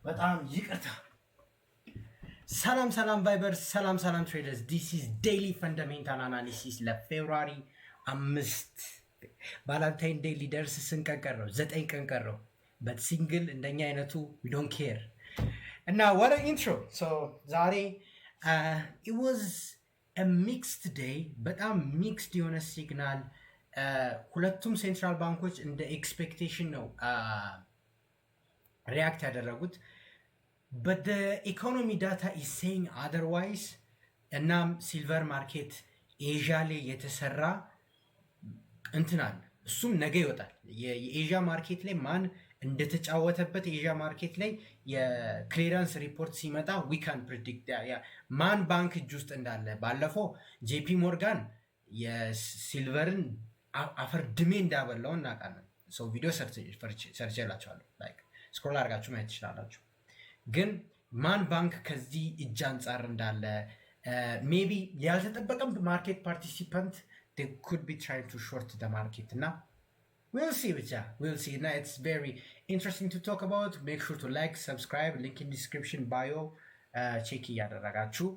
በጣም ይቅርታ። ሰላም ቫይበርስ፣ ሰላም ትሬደርስ። ዲስ ኢዝ ዴይሊ ፈንዳሜንታል አናሊሲስ ለፌብሩዋሪ 5 ቫላንታይን ዴይ ሊደርስ ስንት ቀን ቀረው? 9 ቀን ቀረው። በት ሲንግል እንደኛ አይነቱ ዊ ዶንት ኬር እና ወደ ኢንትሮ ዛሬ ኢት ዋዝ ሚክስድ ዴይ። በጣም ሚክስድ የሆነ ሲግናል ሁለቱም ሴንትራል ባንኮች እንደ ኤክስፔክቴሽን ነው ሪያክት ያደረጉት። but the economy data is saying otherwise. እናም ሲልቨር ማርኬት ኤዥያ ላይ የተሰራ እንትናል እሱም ነገ ይወጣል። የኤዥያ ማርኬት ላይ ማን እንደተጫወተበት የኤዥያ ማርኬት ላይ የክሊራንስ ሪፖርት ሲመጣ we can predict ማን ባንክ እጅ ውስጥ እንዳለ። ባለፈው ጄፒ ሞርጋን የሲልቨርን አፈር ድሜ እንዳበላው እናውቃለን። ሰው ቪዲዮ ሰርቼላችኋለሁ፣ ላይክ ስክሮል አድርጋችሁ ማየት ትችላላችሁ። ግን ማን ባንክ ከዚህ እጅ አንጻር እንዳለ ሜቢ ያልተጠበቀም ማርኬት ፓርቲሲፓንት they could be trying to short the market እና we'll see ብቻ we'll see እና it's very interesting to talk about. make sure to like, subscribe, link in description bio check እያደረጋችሁ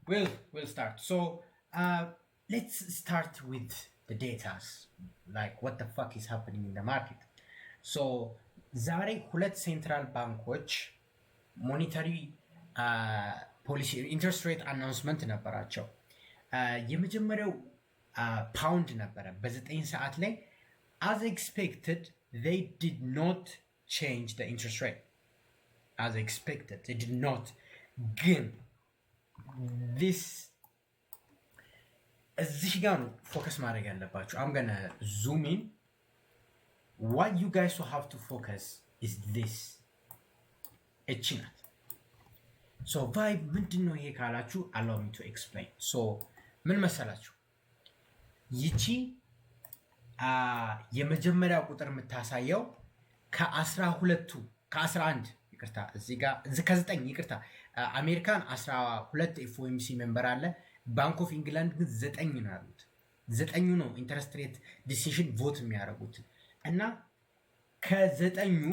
we'll start. So let's start with the data, like what the fuck is happening in the market. So ዛሬ ሁለት ሴንትራል ባንኮች ሞኔታሪ ፖሊሲ ኢንትረስት ሬት አናውንስመንት ነበራቸው። የመጀመሪያው ፓውንድ ነበረ በ9 ሰዓት ላይ as expected they did not change the interest rate as expected they did not. ግን this እዚህ ጋር ነው ፎከስ ማድረግ ያለባቸው። I'm gonna zoom in. What you guys will have to focus is this. እቺ ናት። So vibe ምንድን ነው ይሄ ካላችሁ allow me to explain. So ምን መሰላችሁ? ይቺ የመጀመሪያ ቁጥር የምታሳየው ከ11 ይቅርታ፣ እዚህ ጋር ከ9 ይቅርታ፣ አሜሪካን 12 ኤፍኦኤምሲ ሜምበር አለ። ባንክ ኦፍ ኢንግላንድ ግን 9 ነው ያሉት። 9 ነው ኢንተረስት ሬት ዲሲዥን ቮት የሚያደርጉት እና ከ9ኙ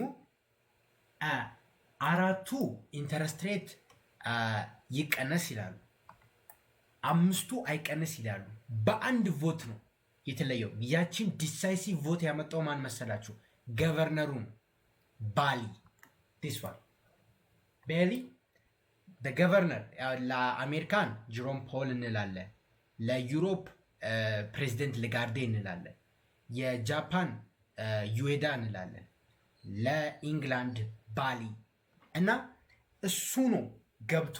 4ቱ ኢንተረስት ሬት ይቀነስ ይላሉ፣ 5ቱ አይቀነስ ይላሉ። በአንድ ቮት ነው የተለየው። ያችን ዲሳይሲቭ ቮት ያመጣው ማን መሰላችሁ? ገቨርነሩ ባሊ this one ባሊ the governor። ለአሜሪካን ጀሮም ፖል እንላለን፣ ለዩሮፕ ፕሬዚደንት ለጋርዴ እንላለን፣ የጃፓን ዩኤዳ እንላለን፣ ለኢንግላንድ ባሊ። እና እሱ ነው ገብቶ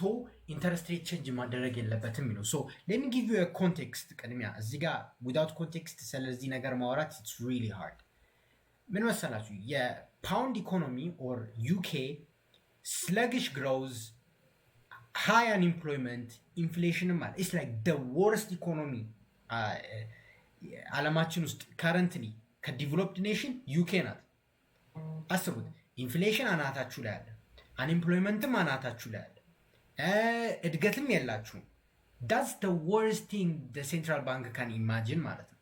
ኢንተረስት ሬት ቼንጅ ማድረግ የለበትም የሚለው። ሶ ሌት ሚ ጊቭ ዩ አ ኮንቴክስት። ቅድሚያ እዚህ ጋር ዊዳውት ኮንቴክስት ስለዚህ ነገር ማውራት ኢትስ ሪሊ ሃርድ። ምን መሰላችሁ? የፓውንድ ኢኮኖሚ ኦር ዩኬ sluggish growth, high unemployment, ኢንፍሌሽንም አለ። ኢትስ ላይክ the worst ኢኮኖሚ ዓለማችን ውስጥ ካረንትሊ ከዲቨሎፕድ ኔሽን ዩኬ ናት። አስቡት፣ ኢንፍሌሽን አናታችሁ ላይ አለ፣ አንኤምፕሎይመንትም አናታችሁ ላይ አለ፣ እድገትም የላችሁም። ዳትስ the worst thing the central bank can imagine ማለት ነው።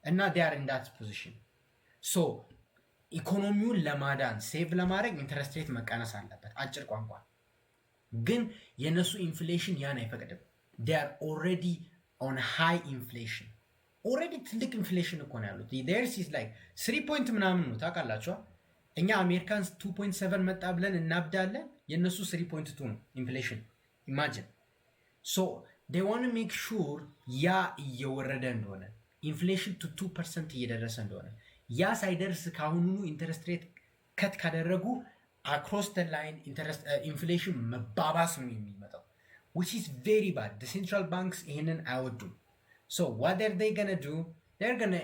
እና they are in that position. so ኢኮኖሚውን ለማዳን ሴቭ ለማድረግ ኢንተረስት ሬት መቀነስ አለበት። አጭር ቋንቋ ግን የነሱ ኢንፍሌሽን ያን አይፈቅድም። they are already on high inflation. ኦልሬዲ ትልቅ ኢንፍሌሽን እኮ ነው ያሉት። ዴርስ ኢዝ ላይክ 3 ፖይንት ምናምን ነው ታውቃላችኋ። እኛ አሜሪካንስ 2.7 መጣ ብለን እናብዳለን። የእነሱ 3.2 ነው ኢንፍሌሽን። ኢማጂን። ሶ ዴይ ዋንት ሜክ ሹር ያ እየወረደ እንደሆነ፣ ኢንፍሌሽን ቱ 2% እየደረሰ እንደሆነ፣ ያ ሳይደርስ ካሁኑኑ ኢንተረስት ሬት ከት ካደረጉ አክሮስ ደ ላይን ኢንፍሌሽን መባባስ ነው የሚመጣው which is very bad. the central banks ይሄንን አይወዱም። So what are they gonna do? They're gonna,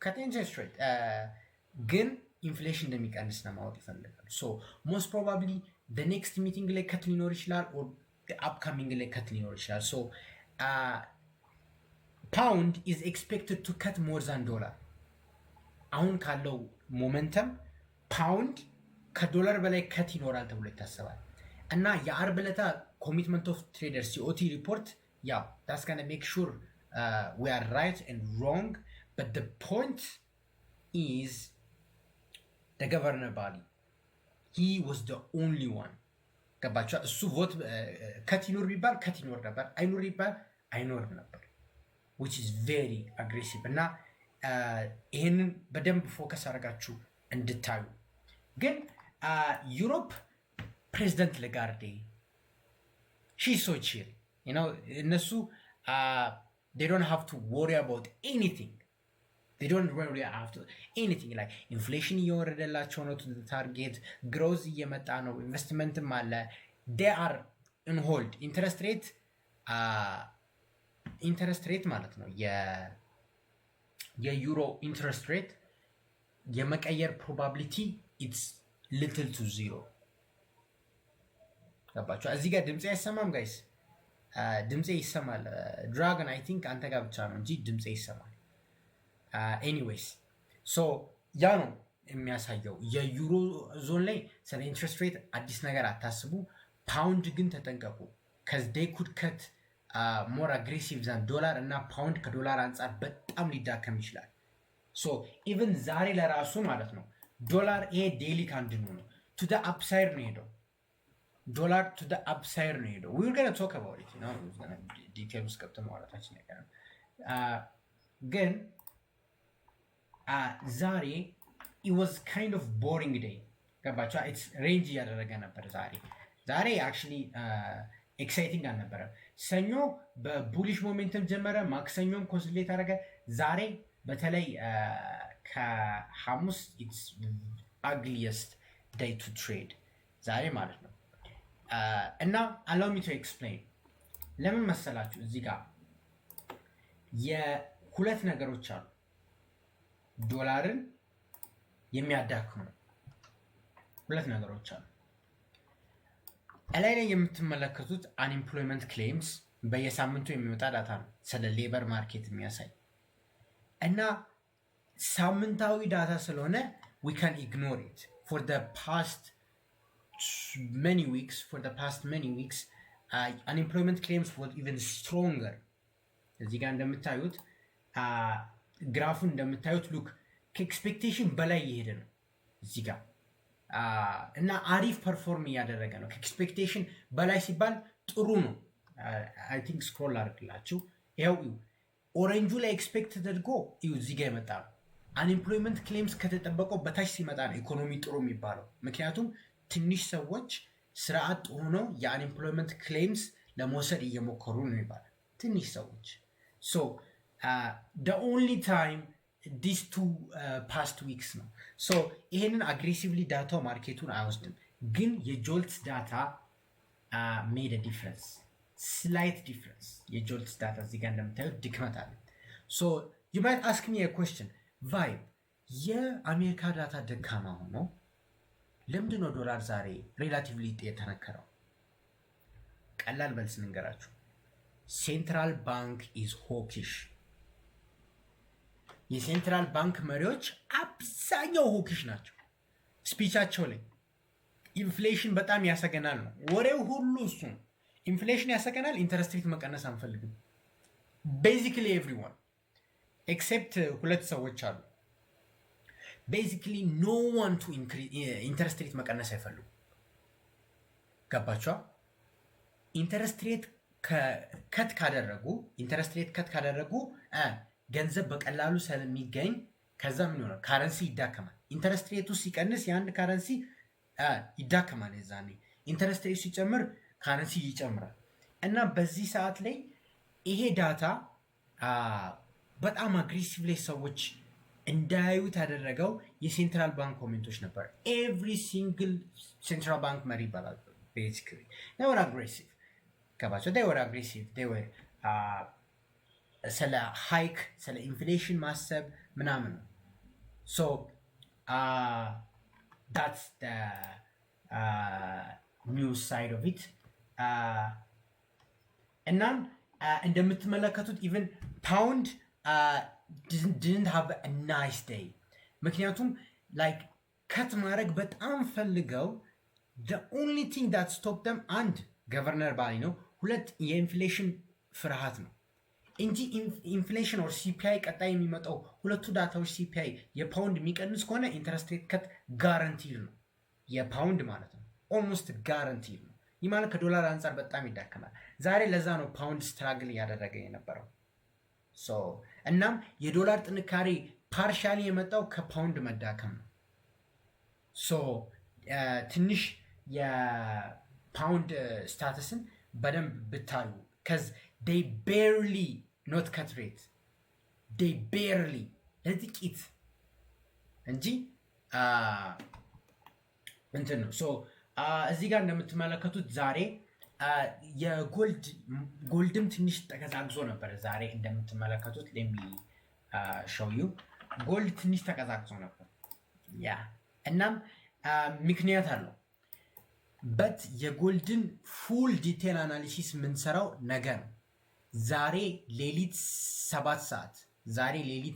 cut interest rate. ግን ኢንፍሌሽን እንደሚቀንስ ነው ማወቅ ይፈልጋሉ። So most probably the next meeting ላይ ከት ሊኖር ይችላል or the upcoming ላይ ከት ሊኖር ይችላል። So pound is expected to cut more than dollar. አሁን ካለው ሞመንተም ፓውንድ ከዶላር በላይ ከት ይኖራል ተብሎ ይታሰባል። እና የአርብ ዕለት ኮሚትመንት ኦፍ ትሬደርስ ሲኦቲ ሪፖርት that's gonna make sure we are right and wrong. But the point is the governor body he was the only one ገባችሁ? እሱ ቮት ከት ይኖር ቢባል ከት ይኖር ነበር፣ አይኖር ቢባል አይኖርም ነበር። which is very aggressive እና ይህንን በደንብ ፎከስ አድርጋችሁ እንድታዩ። ግን ዩሮፕ ፕሬዚደንት ለጋርዴ ሺ ሶ ቺል እነሱ they don't have to worry about anything. They don't really have to anything like inflation እየወረደላቸው ነው to the target, growth እየመጣ ነው፣ ኢንቨስትመንትም አለ። they are in hold. ኢንተረስት ሬት ማለት ነው የዩሮ ኢንተረስት ሬት የመቀየር ፕሮባቢሊቲ ኢትስ ሊትል ቱ ዚሮ። ገባችሁ? እዚህ ጋር ድምፄ አይሰማም ጋይስ? ድምፄ ይሰማል። ድራገን አይ ቲንክ አንተ ጋር ብቻ ነው እንጂ ድምፄ ይሰማል። ኤኒዌይስ ሶ ያ ነው የሚያሳየው። የዩሮ ዞን ላይ ስለ ኢንትረስት ሬት አዲስ ነገር አታስቡ። ፓውንድ ግን ተጠንቀቁ። ከዚ ዴይ ኩድ ከት ሞር አግሬሲቭ ዛን ዶላር እና ፓውንድ ከዶላር አንጻር በጣም ሊዳከም ይችላል። ሶ ኢቨን ዛሬ ለራሱ ማለት ነው ዶላር ይሄ ዴይሊ ካንድሉ ነው ቱ ደ አፕሳይድ ነው ሄደው። ዶላር ቱ ደ አፕሳይድ ነው ሄደው። ዊር ገና ቶክ አባውት ኢት ነው ዲቴል ውስጥ ገብተን ማውራታችን ነገር ግን ዛሬ it was kind of boring day ገባችሁ? ኢትስ ሬንጅ እያደረገ ነበር ዛሬ actually ኤክሳይቲንግ አልነበረም። ሰኞ በቡሊሽ ሞሜንተም ጀመረ፣ ማክሰኞም ኮንሶሊዴት አደረገ። ዛሬ በተለይ ከሐሙስ ኢትስ አግሊየስት ዴይ ቱ ትሬድ ዛሬ ማለት ነው። እና አላው ሚ ቱ ኤክስፕሌን ለምን መሰላችሁ? እዚህ ጋር የሁለት ነገሮች አሉ ዶላርን የሚያዳክሙ ሁለት ነገሮች አሉ። ላይ የምትመለከቱት አንኤምፕሎይመንት ክሌምስ በየሳምንቱ የሚወጣ ዳታ ነው ስለ ሌበር ማርኬት የሚያሳይ እና ሳምንታዊ ዳታ ስለሆነ we can ignore it for the past many weeks unemployment claims were even stronger። እዚህ ጋር እንደምታዩት ግራፉን እንደምታዩት ሉክ ከኤክስፔክቴሽን በላይ እየሄደ ነው እዚህ ጋር እና አሪፍ ፐርፎርም እያደረገ ነው። ከኤክስፔክቴሽን በላይ ሲባል ጥሩ ነው። አይ ቲንክ ስክሮል አድርግላችሁ ይኸው ኦሬንጁ ላይ ኤክስፔክት ተደርጎ እዚህ ጋር ይመጣ ነው። አንኤምፕሎይመንት ክሌምስ ከተጠበቀው በታች ሲመጣ ነው ኢኮኖሚ ጥሩ የሚባለው። ምክንያቱም ትንሽ ሰዎች ስራ አጥ ሆነው የአንኤምፕሎይመንት ክሌምስ ለመውሰድ እየሞከሩ ነው ይባላል። ትንሽ ሰዎች ሶ the only time these two past weeks ነው። ሶ ይሄንን አግሬሲቭሊ ዳታው ማርኬቱን አይወስድም፣ ግን የጆልትስ ዳታ ሜድ a difference, slight difference። የጆልትስ ዳታ እዚህ ጋር እንደምታዩት ድክመት አለ። ሶ you might ask me a question ቫይብ የአሜሪካ ዳታ ደካማ ሆኖ ለምንድን ነው ዶላር ዛሬ ሪላቲቭሊ የተነከረው? ቀላል መልስ ልንገራችሁ። ሴንትራል ባንክ ኢዝ ሆኪሽ። የሴንትራል ባንክ መሪዎች አብዛኛው ሆኪሽ ናቸው። ስፒቻቸው ላይ ኢንፍሌሽን በጣም ያሰገናል ነው ወሬው ሁሉ እሱ ነው። ኢንፍሌሽን ያሰገናል፣ ኢንተረስት ሬት መቀነስ አንፈልግም። ቤዚክሊ ኤቭሪዋን ኤክሴፕት ሁለት ሰዎች አሉ። ቤዚክሊ ኖ ዋን ቱ ኢንተረስት ሬት መቀነስ አይፈልጉም። ገባችኋ? ኢንተረስት ሬት ከት ካደረጉ ገንዘብ በቀላሉ ስለሚገኝ ከዛ ምን ይሆናል? ካረንሲ ይዳከማል። ኢንተረስት ሬቱ ሲቀንስ የአንድ ካረንሲ ይዳከማል። የዛኔ ኢንተረስት ሬቱ ሲጨምር ካረንሲ ይጨምራል። እና በዚህ ሰዓት ላይ ይሄ ዳታ በጣም አግሬሲቭ ላይ ሰዎች እንዳያዩት ያደረገው የሴንትራል ባንክ ኮሜንቶች ነበር። ኤቭሪ ሲንግል ሴንትራል ባንክ መሪ ይባላል። ቤዚክሊ they were aggressive ገባቸው። they were aggressive ስለ ሃይክ ስለ ኢንፍሌሽን ማሰብ ምናምን ነው። ሶ that's the news side of it። እናም እንደምትመለከቱት even pound didn't have a nice day። ምክንያቱም like ከት ማድረግ በጣም ፈልገው the only thing that stopped them አንድ ገቨርነር ባሊ ነው፣ ሁለት የኢንፍሌሽን ፍርሃት ነው እንጂ ኢንፍሌሽን ኦር ሲፒአይ ቀጣይ የሚመጣው ሁለቱ ዳታዎች ሲፒአይ የፓውንድ የሚቀንስ ከሆነ ኢንተረስት ሬት ከት ጋራንቲድ ነው። የፓውንድ ማለት ነው ኦልሞስት ጋረንቲ ነው። ይህ ማለት ከዶላር አንጻር በጣም ይዳከማል። ዛሬ ለዛ ነው ፓውንድ ስትራግል እያደረገ የነበረው። እናም የዶላር ጥንካሬ ፓርሻሊ የመጣው ከፓውንድ መዳከም ነው። ትንሽ የፓውንድ ስታተስን በደንብ ብታዩ ከዚ they barely not cut rate they barely ለጥቂት እንጂ እንትን ነው። እዚህ ጋር እንደምትመለከቱት ዛሬ ጎልድም ትንሽ ተቀዛቅዞ ነበር። ዛሬ እንደምትመለከቱት ለሚ ሾው ዩ ጎልድ ትንሽ ተቀዛቅዞ ነበር። እናም ምክንያት አለው። በት የጎልድን ፉል ዲቴል አናሊሲስ የምንሰራው ነገ ነው። ዛሬ ሌሊት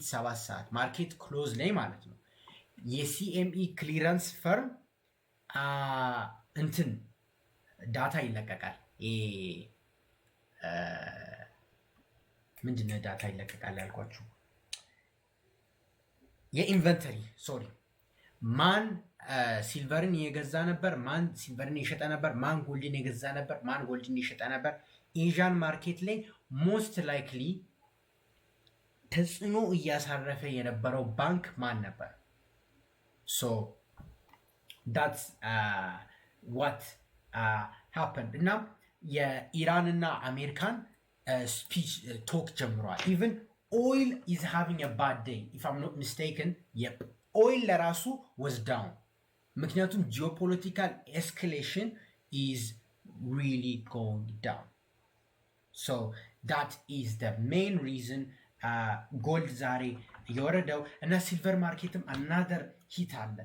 7 ሰዓት ማርኬት ክሎዝ ላይ ማለት ነው የሲኤምኢ ክሊራንስ ፈርም እንትን ዳታ ይለቀቃል። ምንድነው ዳታ ይለቀቃል ያልኳችሁ? የኢንቨንተሪ ማን ሲልቨርን የገዛ ነበር፣ ማን ሲልቨርን የሸጠ ነበር፣ ማን ጎልድን የገዛ ነበር፣ ማን ጎልድን የሸጠ ነበር። ኤዥያን ማርኬት ላይ ሞስት ላይክሊ ተጽዕኖ እያሳረፈ የነበረው ባንክ ማን ነበር? that's what happened። እና የኢራንና አሜሪካን ስፒች ቶክ ጀምረዋል። ኢቨን ኦይል is having a bad day if I'm not mistaken። ኦይል ለራሱ was down ምክንያቱም ጂኦፖለቲካል ኤስካሌሽን is really going down። that is the main reason ጎልድ ዛሬ የወረደው እና ሲልቨር ማርኬትም another hit አለ።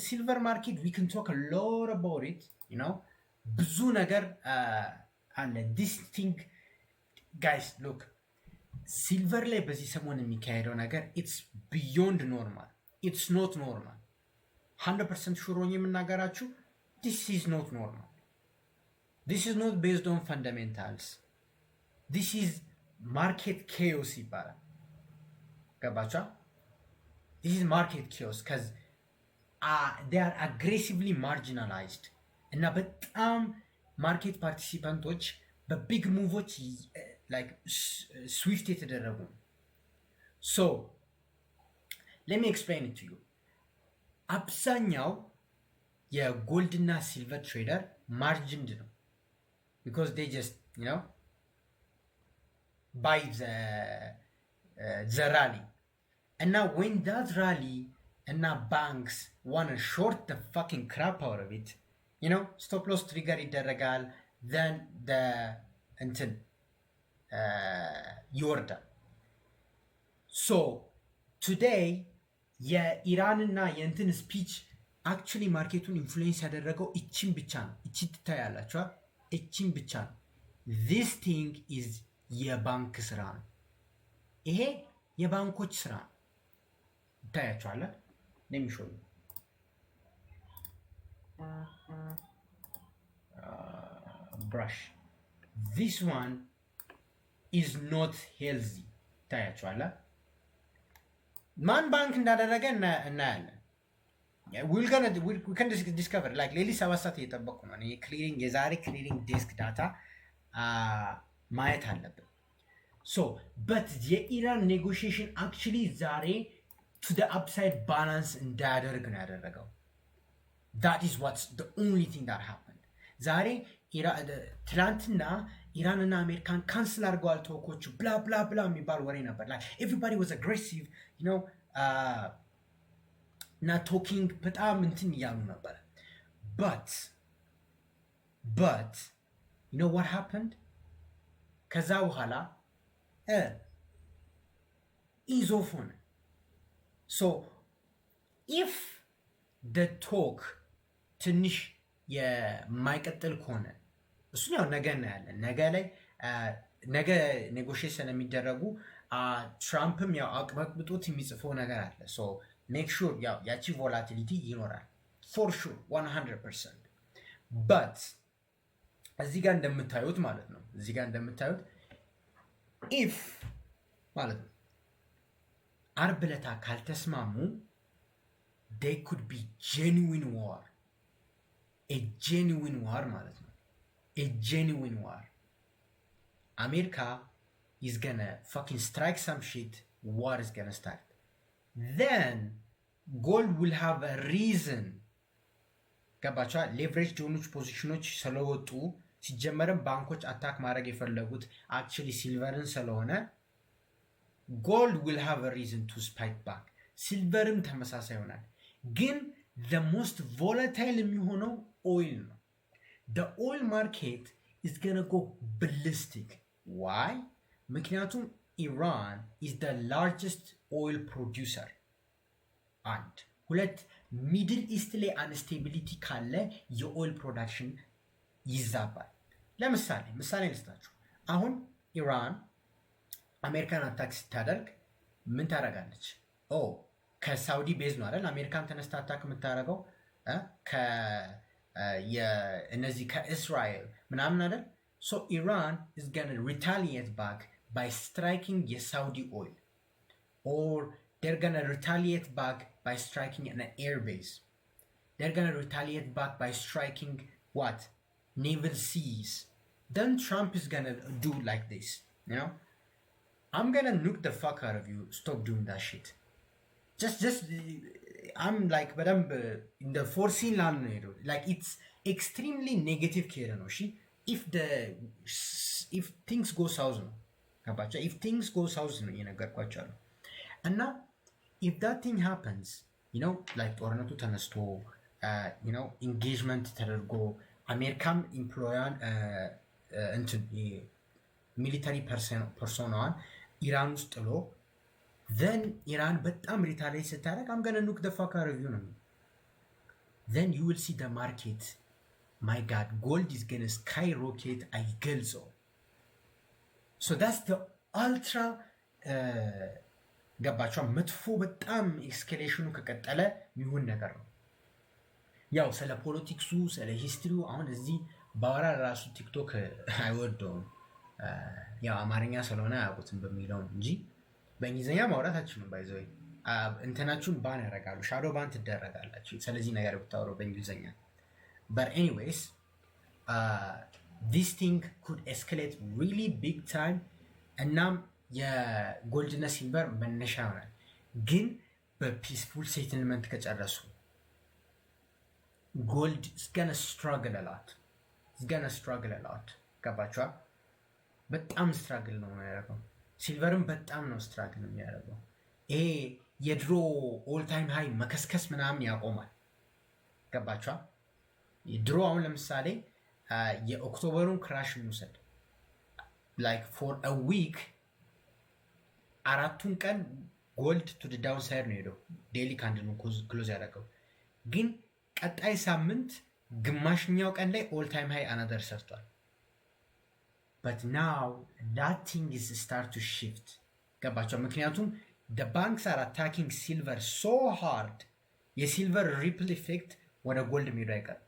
ሲልቨር ማርኬት we can talk a lot about it, ብዙ ነገር አለ። this thing guys look ሲልቨር ላይ በዚህ ሰሞን የሚካሄደው ነገር it's beyond normal, it's not normal 100% ሹር ሆኜ የምናገራችሁ this is not normal, this is not based on fundamentals, this is market chaos ይባላል። ገባችሁ? this is market chaos because they are aggressively marginalized እና በጣም ማርኬት ፓርቲሲፓንቶች በቢግ ሙቮች like ስዊፍት የተደረጉ ነው። let me explain it to you። አብዛኛው የጎልድ እና ሲልቨር ትሬደር ማርጅንድ ነው because they just buy the rally and now when that rally and now banks want to short the fucking crap out of it, stop loss trigger ይደረጋል, then the እንትን ይወርዳል። today የኢራንና የእንትን ስፒች አክቹሊ ማርኬቱን ኢንፍሉዌንስ ያደረገው እቺን ብቻ ነው። እቺ ትታያላችኋል። እቺን ብቻ ነው። this thing is የባንክ ስራ ነው። ይሄ የባንኮች ስራ ነው። ይታያችኋል። let me show you brush this one is not healthy። ይታያችኋል። ማን ባንክ እንዳደረገ እናያለን። we can discover like ሌሊት 7 ሰዓት እየጠበቁ ነው። የዛሬ ክሊሪንግ ዴስክ ዳታ ማየት አለብን። but የኢራን ኔጎሽዬሽን actually ዛሬ to the upside balance እንዳያደርግ ነው ያደረገው። that is what's the only thing that happened። ዛሬ ትናንትና ኢራንና አሜሪካን ካንስል አድርገዋል ተወኮቹ ብላ ብላ ብላ የሚባል ወሬ ነበር። like everybody was aggressive, እና ቶኪንግ በጣም እንትን እያሉ ነበር። but what happened? ከዛ በኋላ ኢዝ ኦፍ ሆነ። if the talk ትንሽ የማይቀጥል ከሆነ እሱን ያው ነገ እናያለን። ነገ ኔጎሽዬሽን የሚደረጉ ትራምፕም ያው አቅበጥብጦት የሚጽፈው ነገር አለ። ሜክ ሹር ያው ያቺ ቮላቲሊቲ ይኖራል ፎር ሹር 100%። በት እዚህ ጋር እንደምታዩት ማለት ነው ኢፍ ማለት ነው አርብ ዕለት ካልተስማሙ they could be genuine war. A genuine war ማለት ነው። A genuine war. America is gonna fucking strike some shit. War is gonna start. Then gold will have a reason. ገባችኋ? ሌቨሬጅ የሆኑች ፖዚሽኖች ስለወጡ ሲጀመርም ባንኮች አታክ ማድረግ የፈለጉት አክቹሊ ሲልቨርን ስለሆነ ጎልድ will have a reason to spike back. ሲልቨርም ተመሳሳይ ይሆናል። ግን the most volatile የሚሆነው ኦይል ነው። the oil market is gonna go ballistic. why? ምክንያቱም ኢራን is the largest oil producer. አንድ ሁለት ሚድል ኢስት ላይ አንስቴቢሊቲ ካለ የኦይል ፕሮዳክሽን ይዛባል። ለምሳሌ ልስጣችሁ። አሁን ኢራን አሜሪካን አታክ ስታደርግ ምን ታደርጋለች? ከሳውዲ ቤዝ ነው አይደል አሜሪካን ተነስታ አታክ የምታደርገው እነዚህ ከእስራኤል ምናምን አይደል? ሶ ኢራን is gonna retaliate back by striking የሳውዲ oil, or they're gonna retaliate back by striking an air base. They're gonna retaliate back by striking what? Naval seas. Then Trump is gonna do like this, you know? I'm gonna nuke the fuck out of you. Stop doing that shit. Just I'm like, but I'm in the foreseen land, like it's extremely negative care, no? If things go south, no? If things go south, no? And now, if that thing happens, you know, like ጦርነቱ ተነስቶ you know, engagement ተደርጎ አሜሪካም ኢምፕሎያን እንትን ሚሊታሪ ፐርሶናዋን ኢራን ውስጥ ጥሎ then ኢራን በጣም ሪታሊየት ስታደርግ I'm gonna nuke the fuck out of you ነው። then you will see the market, my god, gold is gonna skyrocket. አይገልጸው። so that's the ultra ገባቸው መጥፎ በጣም ኤስኬሌሽኑ ከቀጠለ የሚሆን ነገር ነው። ያው ስለ ፖለቲክሱ ስለ ሂስትሪው አሁን እዚህ ባወራ ራሱ ቲክቶክ አይወደውም። ያው አማርኛ ስለሆነ አያውቁትም በሚለው እንጂ በእንግሊዝኛ ማውራታችሁ ነው። ባይዘው እንትናችሁን ባን ያደርጋሉ፣ ሻዶ ባን ትደረጋላችሁ ስለዚህ ነገር ብታወሩ በእንግሊዝኛ። but anyways this thing could escalate really big time እናም የጎልድና ሲልቨር መነሻ ይሆናል። ግን በፒስፉል ሴትልመንት ከጨረሱ ጎልድ is gonna struggle a lot ገባችኋ? በጣም ስትራግል ነው የሚያደርገው። ሲልቨርም በጣም ነው ስትራግል የሚያደርገው። ይሄ የድሮ ኦል ታይም ሃይ መከስከስ ምናምን ያቆማል። ገባችኋ? ድሮ አሁን ለምሳሌ የኦክቶበሩን ክራሽ እንውሰድ። like for a week አራቱን ቀን ጎልድ ቱ ዲ ዳውን ሳይድ ነው ሄደው ዴይሊ ካንድል ክሎዝ ያደረገው። ግን ቀጣይ ሳምንት ግማሽኛው ቀን ላይ ኦል ታይም ሃይ አናደር ሰርቷል። but now that thing is start to shift ገባቸው። ምክንያቱም the banks are attacking silver so hard የሲልቨር ሪፕል ኢፌክት ወደ ጎልድ ሜዳ አይቀርም።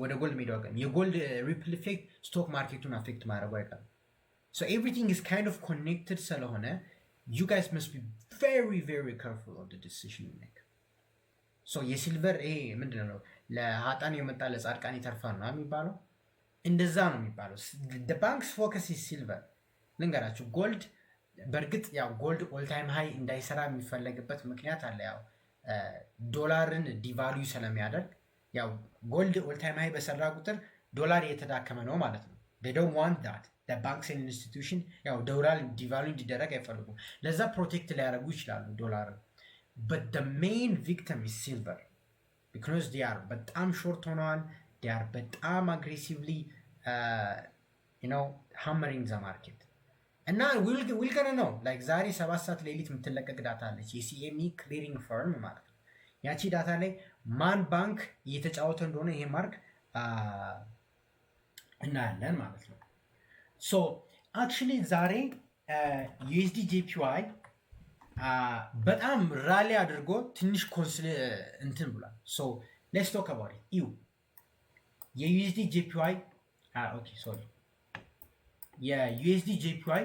ወደ ጎልድ ሜዳ አይቀርም። የጎልድ ሪፕል ኢፌክት ስቶክ ማርኬቱን አፌክት ማድረጉ አይቀርም። so everything is kind of connected ስለሆነ you guys must be very very careful of the decision you make. so የሲልቨር ይሄ ምንድነው ለሃጣን የመጣ ለጻድቃን ይተርፋል ነው የሚባለው። እንደዛ ነው የሚባለው። the bank's focus is silver። ልንገራችሁ ጎልድ በእርግጥ ያው ጎልድ ኦል ታይም ሃይ እንዳይሰራ የሚፈለግበት ምክንያት አለ። ያው ዶላርን ዲቫልዩ ስለሚያደርግ ያው ጎልድ ኦል ታይም ሃይ በሰራ ቁጥር ዶላር እየተዳከመ ነው ማለት ነው። they don't want that. the banks and institution ያው ዶላር ዲቫልዩ እንዲደረግ አይፈልጉም። ለዛ ፕሮቴክት ሊያደርጉ ይችላሉ ዶላርን። but the main victim is silver because they are በጣም ሾርት ሆነዋል። they are በጣም aggressively you know hammering the market. እና ዊል ገና ነው ላይክ ዛሬ 7 ሰዓት ሌሊት የምትለቀቅ ዳታ አለች የሲኤምኢ ክሊሪንግ ፈርም ማለት ነው። ያቺ ዳታ ላይ ማን ባንክ እየተጫወተ እንደሆነ ይሄ ማርክ እናያለን ማለት ነው። ሶ አክቹሊ ዛሬ ዩኤስዲ ጄፒዋይ በጣም ራሊ አድርጎ ትንሽ እንትን ብሏል። ሶ ሌትስ ቶክ አባውት ኢት። ዩ የዩኤስዲ ጄፒዋይ ኦኬ ሶሪ የዩኤስዲ ጄፒዋይ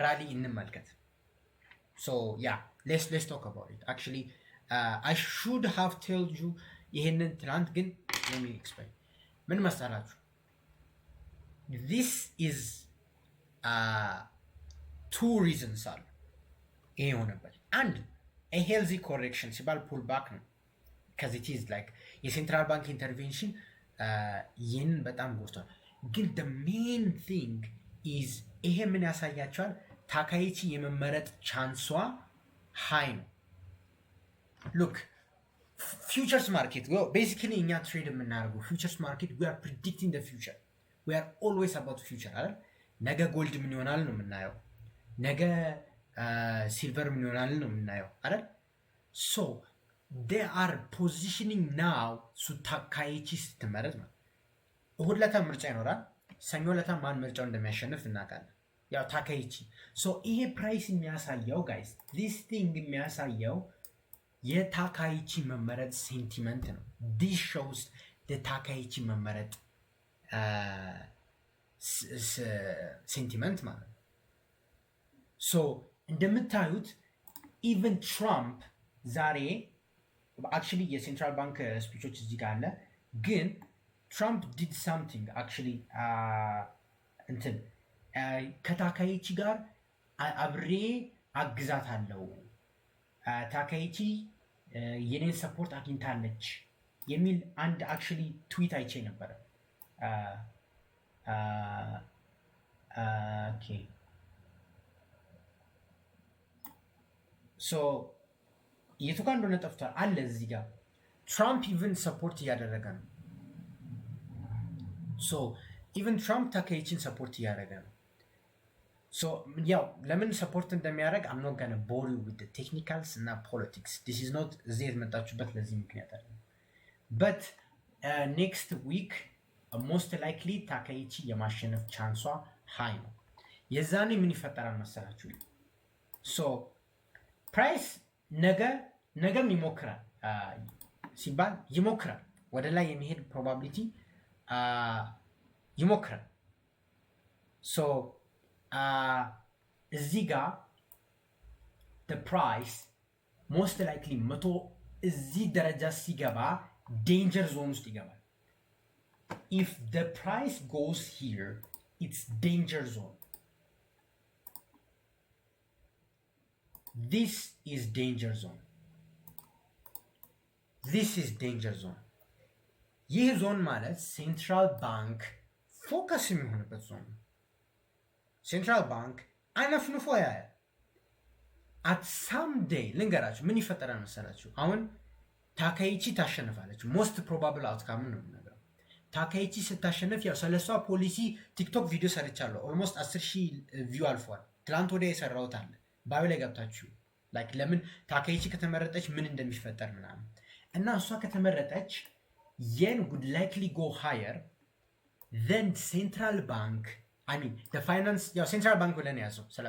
ራሊ እንመልከት። ሶ ያ ሌትስ ቶክ አባውት ኢት። አክቹሊ አይ ሹድ ሃቭ ቴልድ ዩ ይሄንን ትናንት ግን let me explain ምን መሰላችሁ this is two reasons አሉ ይሄ የሆነበት አንድ a healthy correction ሲባል pull back ነው because it is like የሴንትራል ባንክ ኢንተርቬንሽን ይህንን በጣም ጎድቷል ግን the main thing is ይሄ ምን ያሳያቸዋል ታካይቺ የመመረጥ ቻንሷ ሃይ ነው look futures market well basically እኛ ትሬድ የምናደርገው futures market we are predicting the future we are always about future አይደል ነገ ጎልድ ምን ይሆናል ነው የምናየው ነገ ሲልቨር ምን ይሆናል ነው የምናየው አይደል so they are positioning now ታካይቺ ስትመረጥ ነው እሁድ ለታ ምርጫ ይኖራል ሰኞ ለታ ማን ምርጫው እንደሚያሸንፍ እናውቃለን ያው ታካይቺ so ይሄ ፕራይስ የሚያሳየው guys this thing የሚያሳየው የታካይቺ መመረጥ ሴንቲመንት ነው this shows the ታካይቺ መመረጥ ሴንቲመንት ማለት ነው so እንደምታዩት even Trump ዛሬ actually የሴንትራል ባንክ ስፒቾች እዚህ ጋር አለ ግን Trump did something actually እንትን ከታካይቺ ጋር አብሬ አግዛታለሁ ታካይቺ የኔን ሰፖርት አግኝታለች የሚል አንድ አክቹሊ ትዊት አይቼ ነበር ኦኬ ሶ የቱ ጋር እንደሆነ ጠፍቷል አለ እዚህ ጋር ትራምፕ ኢቭን ሰፖርት እያደረገ ነው ሶ ኢቭን ትራምፕ ታካይቺን ሰፖርት እያደረገ ነው so ያው ለምን ሰፖርት እንደሚያደርግ I'm not gonna bore you with the technicals እና politics this is not እዚህ የመጣችሁበት ለዚህ ምክንያት አይደለም but next week most likely ታካይቺ የማሸነፍ ቻንሷ high ነው የዛኔ ምን ይፈጠራል መሰላችሁ so price ነገም ይሞክራል ሲባል ይሞክራል ወደ ላይ የሚሄድ probability ይሞክራል so እዚህ ጋር the price most likely መቶ እዚህ ደረጃ ሲገባ danger zone ውስጥ ይገባል if the price goes here it's danger zone this is danger zone this is danger zone ይህ ዞን ማለት ሴንትራል ባንክ ፎከስ የሚሆንበት ዞን ሴንትራል ባንክ አነፍንፎ ያያል at some day ልንገራችሁ ምን ይፈጠራል መሰላችሁ አሁን ታካይቺ ታሸንፋለች most probable outcome ነው ነገር ታካይቺ ስታሸንፍ ያው ስለሷ ፖሊሲ ቲክቶክ ቪዲዮ ሰርቻለሁ almost 10,000 ቪው አልፏል ትላንት ወዲያ የሰራሁት አለ ባዩ ላይ ገብታችሁ like ለምን ታካይቺ ከተመረጠች ምን እንደሚፈጠር ምናምን እና እሷ ከተመረጠች yen would likely go higher then central bank I mean the finance ያው ሴንትራል ባንክ ብለን ያዘው ስለ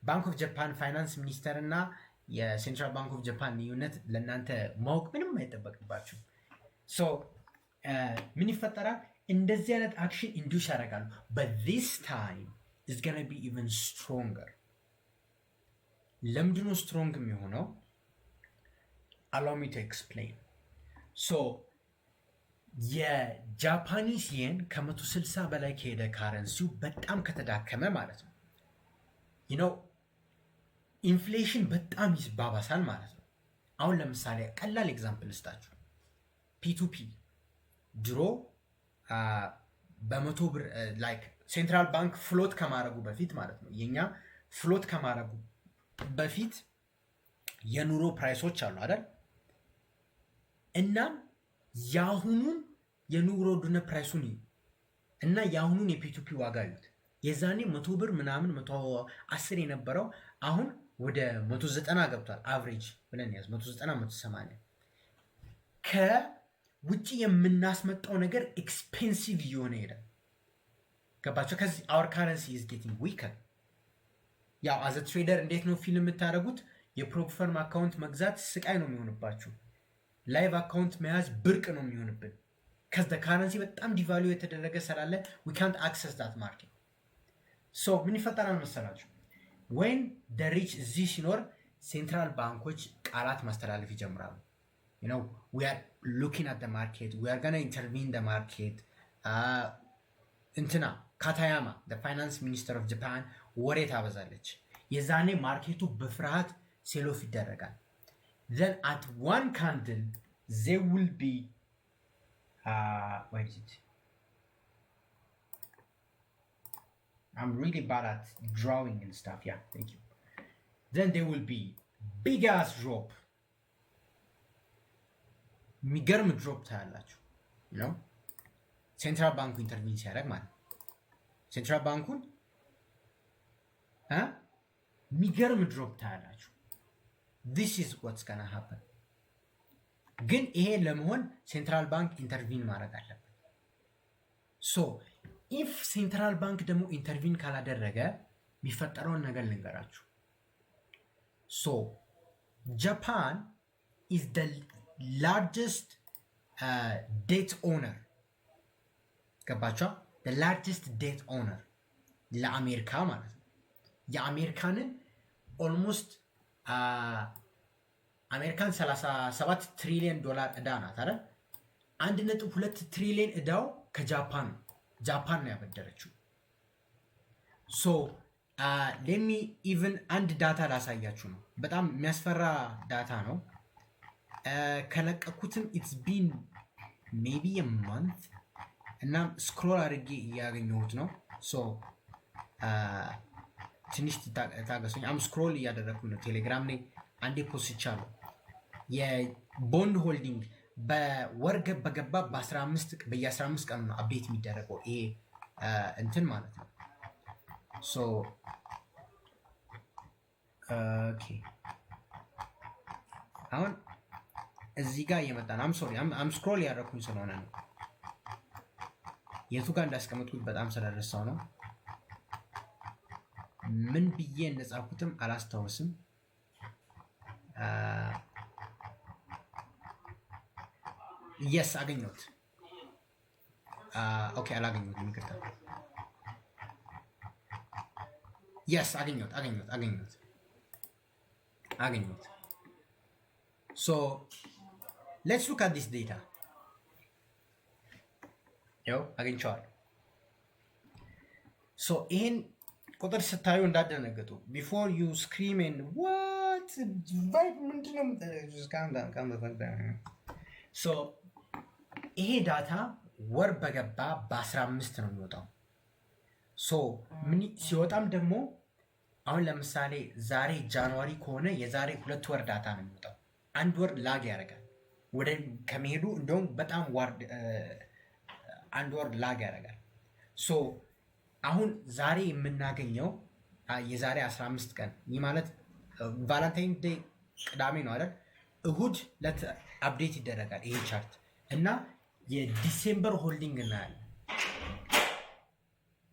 ባንክ ኦፍ ጃፓን ፋይናንስ ሚኒስተር እና የሴንትራል ባንክ ኦፍ ጃፓን ልዩነት ለእናንተ ማወቅ ምንም አይጠበቅባችሁ ሶ ምን ይፈጠራል እንደዚህ አይነት አክሽን ኢንዱስ ያደርጋሉ but this time is gonna be even stronger ለምንድነው ስትሮንግ የሚሆነው allow me to explain so የጃፓኒስ የን ከ160 በላይ ከሄደ ካረንሲው በጣም ከተዳከመ ማለት ነው you know ኢንፍሌሽን በጣም ይባባሳል ማለት ነው አሁን ለምሳሌ ቀላል ኤግዛምፕል ልስጣችሁ P2P ድሮ በመቶ ብር ላይክ ሴንትራል ባንክ ፍሎት ከማረጉ በፊት ማለት ነው የኛ ፍሎት ከማረጉ በፊት የኑሮ ፕራይሶች አሉ አይደል እና ያሁኑን የኑሮ ውድነ ፕራይሱን እና ያሁኑን የፒቱፒ ዋጋ ይዩት የዛኔ 100 ብር ምናምን 110 የነበረው አሁን ወደ 190 ገብቷል አቨሬጅ ብለን ያዝ 190 180 ከውጪ የምናስመጣው ነገር ኤክስፔንሲቭ እየሆነ ሄደ ገባችሁ ከዚህ our currency is getting weaker ያው as a trader እንዴት ነው ፊልም የምታደርጉት የፕሮፈርም አካውንት መግዛት ስቃይ ነው የሚሆንባችሁ ላይቭ አካውንት መያዝ ብርቅ ነው የሚሆንብን because the currency በጣም ዲቫልዩ የተደረገ ስላለ we can't access that market so ምን ይፈጠራል መሰላችሁ when the rich እዚህ ሲኖር ሴንትራል ባንኮች ቃላት ማስተላለፍ ይጀምራሉ። we are looking at the market, we are gonna intervene the market. እንትና ካታያማ the finance minister of Japan ወሬ ታበዛለች። የዛኔ ማርኬቱ በፍርሃት ሴል ኦፍ ይደረጋል። then at one candle there will be what is it? I'm really bad at drawing and stuff. Yeah, thank you. Then there will be big ass drop. የሚገርም ድሮፕ ታያላችሁ። ሴንትራል ባንኩ ኢንተርቪን ሲያደርግ ማለት ሴንትራል ባንኩን የሚገርም ድሮፕ ታያላችሁ። this is what's gonna happen። ግን ይሄ ለመሆን ሴንትራል ባንክ ኢንተርቪን ማድረግ አለበት። ሶ ኢፍ ሴንትራል ባንክ ደግሞ ኢንተርቪን ካላደረገ የሚፈጠረውን ነገር ልንገራችሁ። ሶ ጃፓን is the largest debt owner። ገባችኋ? the largest debt owner ለአሜሪካ ማለት ነው። የአሜሪካንን ኦልሞስት አሜሪካን 37 ትሪሊየን ዶላር ዕዳ ናት አይደል? 1.2 ትሪሊየን ዕዳው ከጃፓን ነው። ጃፓን ነው ያበደረችው። ሶ ሌሚ ኢቭን አንድ ዳታ ላሳያችሁ ነው። በጣም የሚያስፈራ ዳታ ነው። ከለቀኩትም ኢትስ ቢን ሜቢ a month እና ስክሮል አድርጌ እያገኘሁት ነው። ሶ ትንሽ ታገሱኝ። አም ስክሮል እያደረኩኝ ነው። ቴሌግራም ላይ አንዴ ፖስቻለሁ። የቦንድ ሆልዲንግ በወር በገባ በየ15 ቀኑ ነው አፕዴት የሚደረገው ይሄ እንትን ማለት ነው። ሶ ኦኬ አሁን እዚህ ጋር እየመጣ ነው። አም ስክሮል ያደረኩኝ ስለሆነ ነው። የቱ ጋር እንዳስቀመጥኩት በጣም ስለረሳው ነው። ምን ብዬ እንደጻፍኩትም አላስታውስም። የስ አገኘሁት። ኦኬ አላገኘሁትም፣ ይቅርታ። የስ አገኘሁት። ሶ ሌትስ ሉክ አት ዲስ ዴታ። ያው አግኝቼዋለሁ። ሶ ይሄን ቁጥር ስታዩ እንዳደነገጡ ቢፎር ዩ ስክሪም ኤንድ ዋት ቫይብ ምንድነው? ሶ ይሄ ዳታ ወር በገባ በ15 ነው የሚወጣው። ሶ ሲወጣም ደግሞ አሁን ለምሳሌ ዛሬ ጃንዋሪ ከሆነ የዛሬ 2 ወር ዳታ ነው የሚወጣው። 1 ወር ላግ ያደርጋል ወደ ከመሄዱ፣ እንደውም በጣም 1 ወር ላግ ያደርጋል። ሶ አሁን ዛሬ የምናገኘው የዛሬ 15 ቀን፣ ይህ ማለት ቫላንታይን ዴይ ቅዳሜ ነው አይደል? እሁድ ለት አፕዴት ይደረጋል ይሄ ቻርት እና የዲሴምበር ሆልዲንግ እናያለን።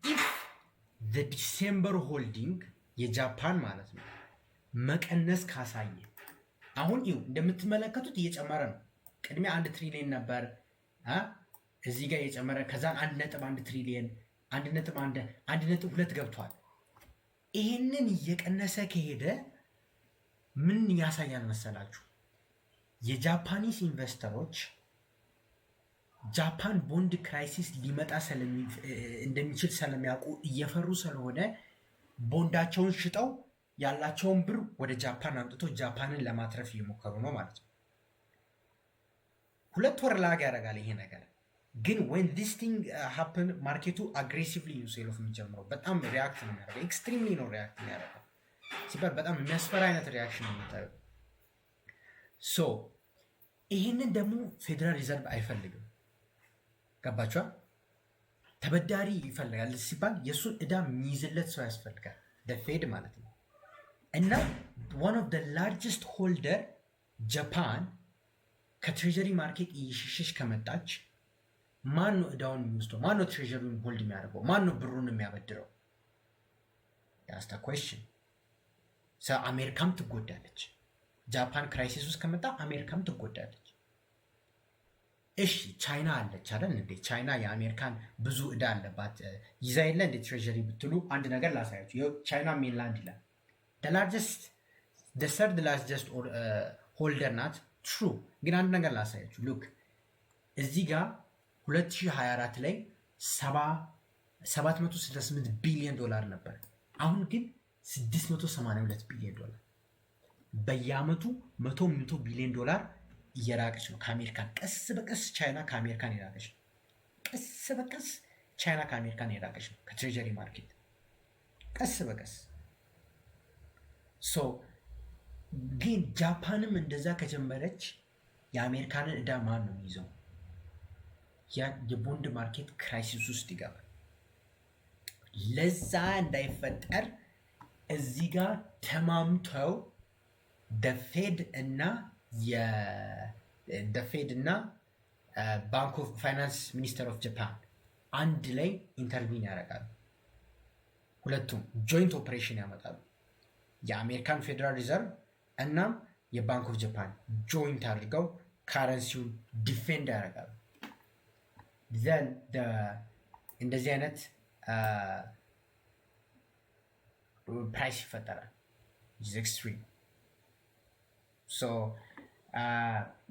ኢፍ ዲሴምበር ሆልዲንግ የጃፓን ማለት ነው መቀነስ ካሳየ፣ አሁን ይኸው እንደምትመለከቱት እየጨመረ ነው። ቅድሚያ 1 ትሪሊየን ነበር እዚህ ጋር እየጨመረ፣ ከዛን 1.1 ትሪሊየን 1.2 ገብቷል። ይህንን እየቀነሰ ከሄደ ምን ያሳያል መሰላችሁ? የጃፓኒስ ኢንቨስተሮች ጃፓን ቦንድ ክራይሲስ ሊመጣ እንደሚችል ስለሚያውቁ እየፈሩ ስለሆነ ቦንዳቸውን ሽጠው ያላቸውን ብር ወደ ጃፓን አምጥቶ ጃፓንን ለማትረፍ እየሞከሩ ነው ማለት ነው። 2 ወር ላግ ያደርጋል ይሄ ነገር። ግን when this thing happen ማርኬቱ አግሬሲቭሊ ነው ሴል ኦፍ የሚጀምረው። በጣም ሪያክት ነው የሚያደርገው። ኤክስትሪምሊ ነው ሪያክት የሚያደርገው ሲባል በጣም የሚያስፈራ አይነት ሪያክሽን ነው የምታየው። ሶ ይህንን ደግሞ ፌዴራል ሪዘርቭ አይፈልግም። ገባችኋ? ተበዳሪ ይፈልጋል ሲባል የእሱን ዕዳ የሚይዝለት ሰው ያስፈልጋል፣ ፌድ ማለት ነው። እና one of the largest holder ጃፓን ከትሬጀሪ ማርኬት እየሸሸች ከመጣች ማን ነው ዕዳውን የሚወስደው? ማን ነው ትሬጀሪውን ሆልድ የሚያደርገው? ማን ነው ብሩን የሚያበድረው? that's the question። አሜሪካም ትጎዳለች። ጃፓን ክራይሲስ ውስጥ ከመጣ አሜሪካም ትጎዳለች። እሺ ቻይና አለች አይደል እንዴ? ቻይና የአሜሪካን ብዙ ዕዳ አለባት ይዛ የለ እንዴ ትሬጀሪ ብትሉ አንድ ነገር ላሳያችሁ። ቻይና ሜንላንድ ይላል the largest ሰርድ ላርጀስት ሆልደር ናት። ትሩ ግን አንድ ነገር ላሳያችሁ። ሉክ እዚህ ጋር 2024 ላይ 768 ቢሊዮን ዶላር ነበር። አሁን ግን 682 ቢሊዮን ዶላር በየአመቱ 100 ቢሊዮን ዶላር እየራቀች ነው ከአሜሪካን። ቀስ በቀስ ቻይና ከአሜሪካን የራቀች ነው። ቀስ በቀስ ቻይና ከአሜሪካን የራቀች ነው ከትሬጀሪ ማርኬት ቀስ በቀስ ግን ጃፓንም እንደዛ ከጀመረች የአሜሪካንን ዕዳ ማን ነው የሚይዘው? የቦንድ ማርኬት ክራይሲስ ውስጥ ይገባል። ለዛ እንዳይፈጠር እዚህ ጋር ተማምተው ፌድ እና ባንክ ኦፍ ፋይናንስ ሚኒስተር ኦፍ ጃፓን አንድ ላይ ኢንተርቪን ያደርጋሉ። ሁለቱም ጆይንት ኦፕሬሽን ያመጣሉ። የአሜሪካን ፌዴራል ሪዘርቭ እና የባንክ ኦፍ ጃፓን ጆይንት አድርገው ካረንሲውን ዲፌንድ ያደርጋሉ። ዘን እንደዚህ አይነት ፕራይስ ይፈጠራል። ኤክስትሪም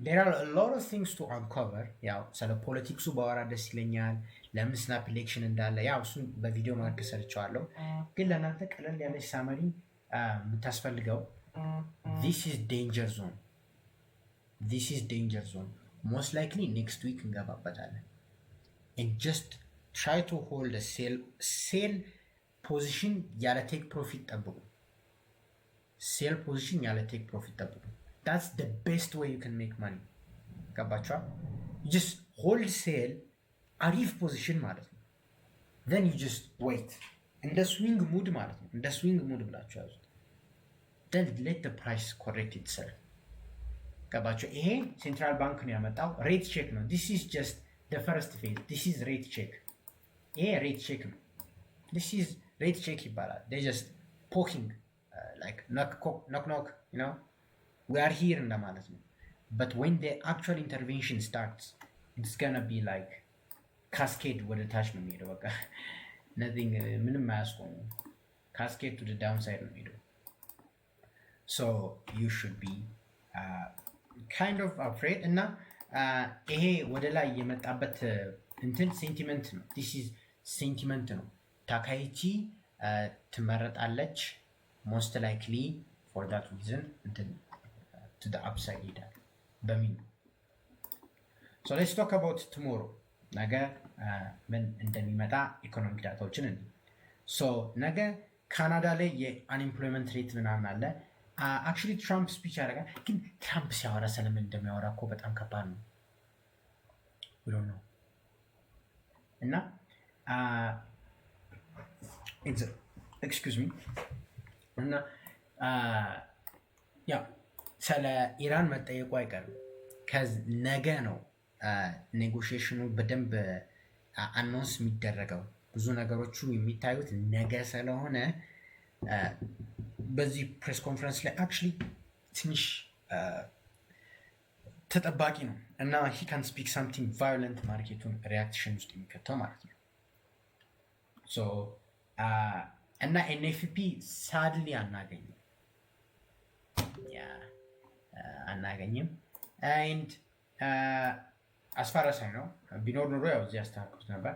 ዴር አር አ ሎት ኦፍ ቲንግስ ቱ አንኮቨር። ያው ስለ ፖለቲክሱ ባወራ ደስ ይለኛል። ለምን ስናፕ ኢሌክሽን እንዳለ ያው እሱን በቪዲዮ መልክ ሰርቸዋለሁ። ግን ለእናንተ ቀለል ያለች ሳመሪ የምታስፈልገው this is danger zone. Most likely next week እንገባበታለን. And just try to hold a sell position ያለ take profit ጠብቁ። sell position ያለ take profit ጠብቁ። That's the best way you can make money. ገባችኋ? just hold sell አሪፍ ፖዚሽን ማለት ነው። then you just wait እንደ ስዊንግ ሙድ ማለት ነው። እንደ ስዊንግ ሙድ ብላችሁ ያዙት። then let the price correct itself. ገባችሁ? ይሄ ሴንትራል ባንክ ነው ያመጣው። ሬት ቼክ ነው። this is just the first phase. this is rate check. ይሄ ሬት ቼክ ነው። this is rate check ይባላል። they just poking like knock you know we are here እንደማለት ነው። but when the actual intervention starts it's gonna be like cascade ወደ ታች ነው የሚሄደው። በቃ nothing ምንም አያስቆሙ። cascade to the downside ነው የሚሄደው። so you should be kind of afraid እና ይሄ ወደ ላይ የመጣበት እንትን ሴንቲመንት ነው። this is ሴንቲመንት ነው። ታካይቺ ትመረጣለች most likely for that reason እንትን to the upside ይሄዳል በሚል ነው። so let's talk about tomorrow. ነገ ምን እንደሚመጣ ኢኮኖሚክ ዳታዎችን እንይ። so ነገ ካናዳ ላይ የአንኤምፕሎይመንት ሬት ምናምን አለ። አክቹሊ ትራምፕ ስፒች ያደርጋል። ግን ትራምፕ ሲያወራ ስለምን እንደሚያወራ እኮ በጣም ከባድ ነው። ነው እና ኤክስኪውዝ ሚ እና ያው ስለ ኢራን መጠየቁ አይቀርም። ነገ ነው ኔጎሽዬሽኑ በደንብ አናውንስ የሚደረገው። ብዙ ነገሮቹ የሚታዩት ነገ ስለሆነ በዚህ ፕሬስ ኮንፈረንስ ላይ አክቹሊ ትንሽ ተጠባቂ ነው እና ሂ ካን ስፒክ ሳምቲንግ ቫዮለንት ማርኬቱን ሪያክሽን ውስጥ የሚከተው ማለት ነው። እና ኤንኤፍፒ ሳድሊ አናገኝም ኤንድ አስፋራሳይ ነው። ቢኖር ኖሮ ያው እዚህ ያስተካክሉት ነበር።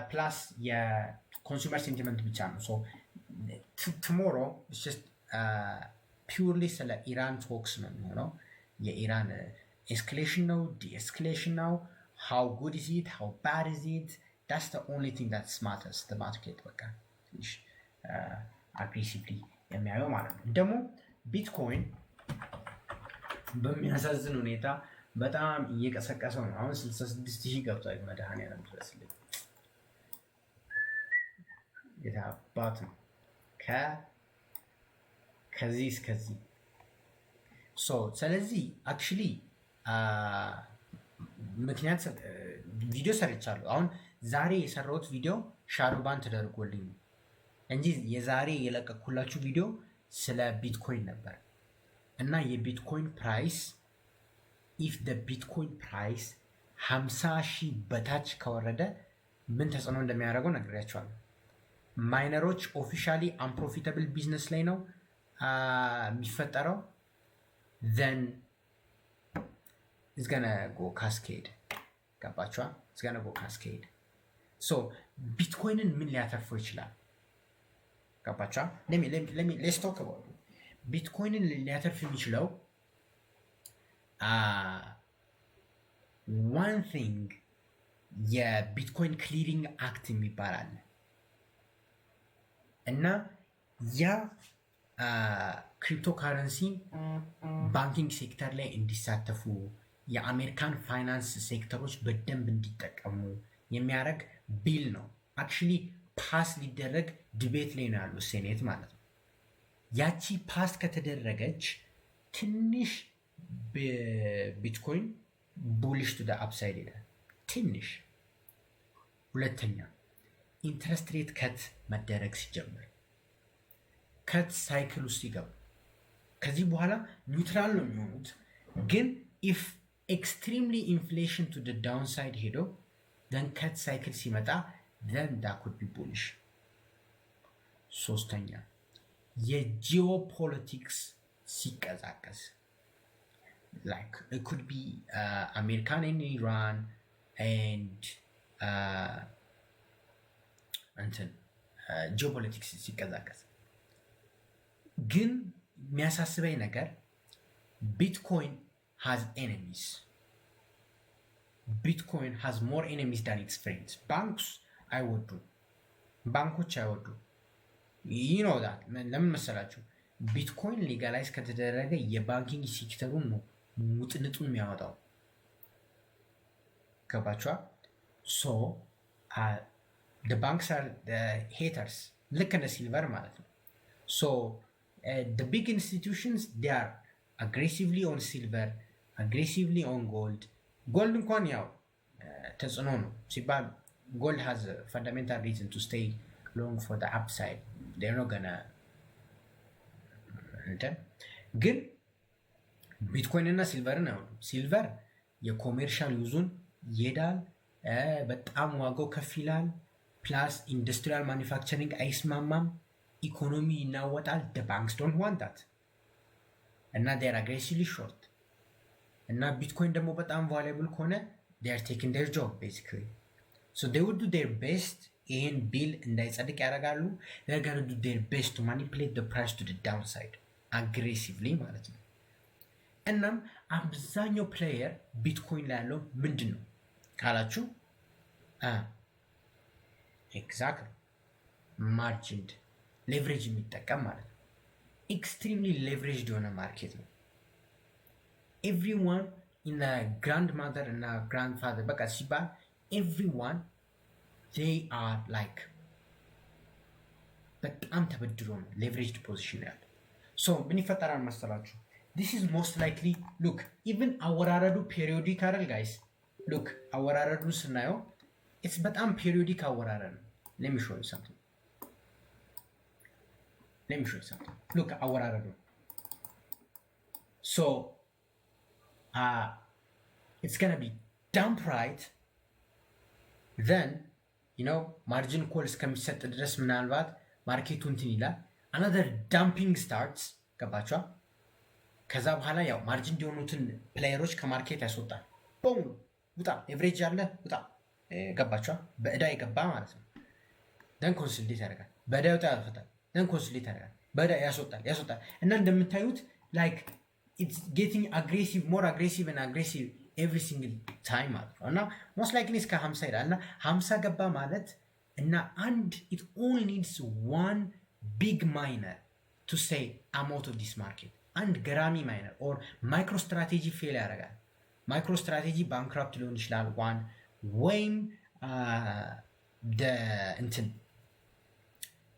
ፕላስ የኮንሱመር ሴንቲመንት ብቻ ነው። ቱሞሮ ፒውርሊ ስለ ኢራን ቶክስ ነው የሚሆነው። የኢራን ኤስካሌሽን ነው ዲኤስካሌሽን ነው። ሃው ጉድ ኢዝ ኢት ሃው ባድ ኢዝ ኢት ዳትስ ዘ ኦንሊ ቲንግ ዳትስ ማተርስ። ዘ ማርኬት በቃ ትንሽ አግሬሲቭሊ የሚያየው ማለት ነው። ደግሞ ቢትኮይን በሚያሳዝን ሁኔታ በጣም እየቀሰቀሰው ነው። አሁን 66,000 ገብቷል። መድኃኒዓለም ድረስልኝ የታባት ነው ከዚህ እስከዚህ። ስለዚህ አክቹሊ ምክንያት ቪዲዮ ሰርቻለሁ። አሁን ዛሬ የሰራሁት ቪዲዮ ሻዶ ባን ተደርጎልኝ እንጂ የዛሬ የለቀኩላችሁ ቪዲዮ ስለ ቢትኮይን ነበር እና የቢትኮይን ፕራይስ ኢፍ ደ ቢትኮይን ፕራይስ 50,000 በታች ከወረደ ምን ተጽዕኖ እንደሚያደርገው ነግሬያቸዋለሁ። ማይነሮች ኦፊሻሊ አንፕሮፊታብል ቢዝነስ ላይ ነው የሚፈጠረው then it's gonna go cascade ገባችኋ? it's gonna go cascade so ቢትኮይንን ምን ሊያተርፈው ይችላል? ገባችኋ? let's talk about it. ቢትኮይንን ሊያተርፍ የሚችለው one thing የቢትኮይን ክሊሪንግ አክት የሚባል አለ እና ያ ክሪፕቶ ካረንሲ ባንኪንግ ሴክተር ላይ እንዲሳተፉ የአሜሪካን ፋይናንስ ሴክተሮች በደንብ እንዲጠቀሙ የሚያደርግ ቢል ነው። አክቹሊ ፓስ ሊደረግ ዲቤት ላይ ነው ያለው ሴኔት ማለት ነው። ያቺ ፓስ ከተደረገች ትንሽ ቢትኮይን ቡሊሽ ቱ ደ አፕሳይድ ይላል ትንሽ። ሁለተኛ ኢንትረስት ሬት ከት መደረግ ሲጀምር ከት ሳይክል ውስጥ ይገቡ። ከዚህ በኋላ ኒውትራል ነው የሚሆኑት። ግን ኢፍ ኤክስትሪምሊ ኢንፍሌሽን ቱ ደ ዳውንሳይድ ሄዶ ደን ከት ሳይክል ሲመጣ ደን ዳ ኩድ ቢ ቡሊሽ። ሶስተኛ የጂኦፖለቲክስ ሲቀዛቀዝ like it could be America and Iran and ጂኦፖለቲክስ ሲቀዛቀዝ ግን የሚያሳስበኝ ነገር ቢትኮይን has enemies. ቢትኮይን has more enemies than its friends. ባንኮች አይወዱ you know that ለምን መሰላችሁ? ቢትኮይን ሌጋላይዝ ከተደረገ የባንኪንግ ሴክተሩን ነው ሙጥንጡን የሚያወጣው። ገባችኋ? so the banks are the haters ልክ እንደ ሲልቨር ማለት ነው። so the big institutions they are aggressively on silver, aggressively on gold. gold እንኳን ያው ተጽዕኖ ነው ሲባል gold has a fundamental reason to stay long for the upside. they're not gonna ግን ቢትኮይን እና ሲልቨርን አይሆኑ። ሲልቨር የኮሜርሻል ዩዙን ይሄዳል፣ በጣም ዋጋው ከፍ ይላል። ፕላስ ኢንዱስትሪያል ማኒፋክቸሪንግ አይስማማም፣ ኢኮኖሚ ይናወጣል። the banks don't want that እና they are aggressively short እና ቢትኮይን ደግሞ በጣም valuable ከሆነ they are taking their job basically. so they would do their best ይሄን ቢል እንዳይጸድቅ ያደርጋሉ። they're gonna do their best to manipulate the price to the downside aggressively ማለት ነው። እናም አብዛኛው ፕሌየር ቢትኮይን ላይ ያለው ምንድን ነው ካላችሁ ኤግዛክትሊ ማርጂን ሌቨሬጅ የሚጠቀም ማለት ነው። ኤክስትሪምሊ ሌቨሬጅድ የሆነ ማርኬት ነው። ኤቭሪዋን ኢን ግራንድ ማዘር እና ግራንድ ፋዘር በቃ ሲባል ኤቭሪዋን they are like በጣም ተበድሮ ነው ሌቨሬጅድ ፖዚሽን ያለ። ሶ ምን ይፈጠራል መሰላችሁ? this is most likely look even አወራረዱ ፔሪዮዲክ አይደል ጋይስ? look አወራረዱን ስናየው it's በጣም ፔሪዮዲክ አወራረድ ነው። let me show you something look አወራረዱ so it's gonna be dump right then you know ማርጂን ኮል እስከሚሰጥ ድረስ ምናልባት ማርኬቱ እንትን ይላል። another dumping starts ገባችኋ? ከዛ በኋላ ያው ማርጂን እንዲሆኑትን ፕሌየሮች ከማርኬት ያስወጣል። ቦም ውጣ፣ ኤቨሬጅ ያለ ውጣ። ገባችኋ? በእዳ የገባ ማለት ነው። ደን ኮንሶሊዴት ያደርጋል። በእዳ ይወጣ ያፈታል። ደን ኮንሶሊዴት ያደርጋል። በእዳ ያስወጣል። እና እንደምታዩት ላይክ ኢትስ ጌቲንግ አግሬሲቭ ሞር አግሬሲቭ እና አግሬሲቭ ኤቭሪ ሲንግል ታይም ማለት ነው። እና ሞስት ላይክሊ እስከ 50 ይላል እና 50 ገባ ማለት እና አንድ ኢት ኦንሊ ኒድስ ዋን ቢግ ማይነር ቱ ሴይ አም አውት ኦፍ ዲስ ማርኬት። አንድ ገራሚ ማይነር ኦር ማይክሮ ስትራቴጂ ፌል ያደርጋል። ማይክሮ ስትራቴጂ ባንክራፕት ሊሆን ይችላል ዋን ወይም እንትን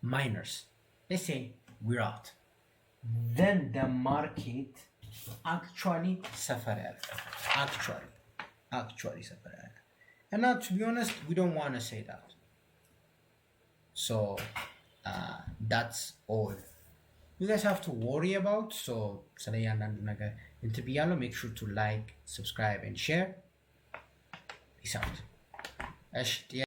miners they say we're out, then the market actually suffer actually suffer. And now to be honest we don't want to say that, so that's all you guys have to worry about. so ስለያንዳንዱ ነገር እንትን ብያለሁ። make sure to like, subscribe and share. peace out.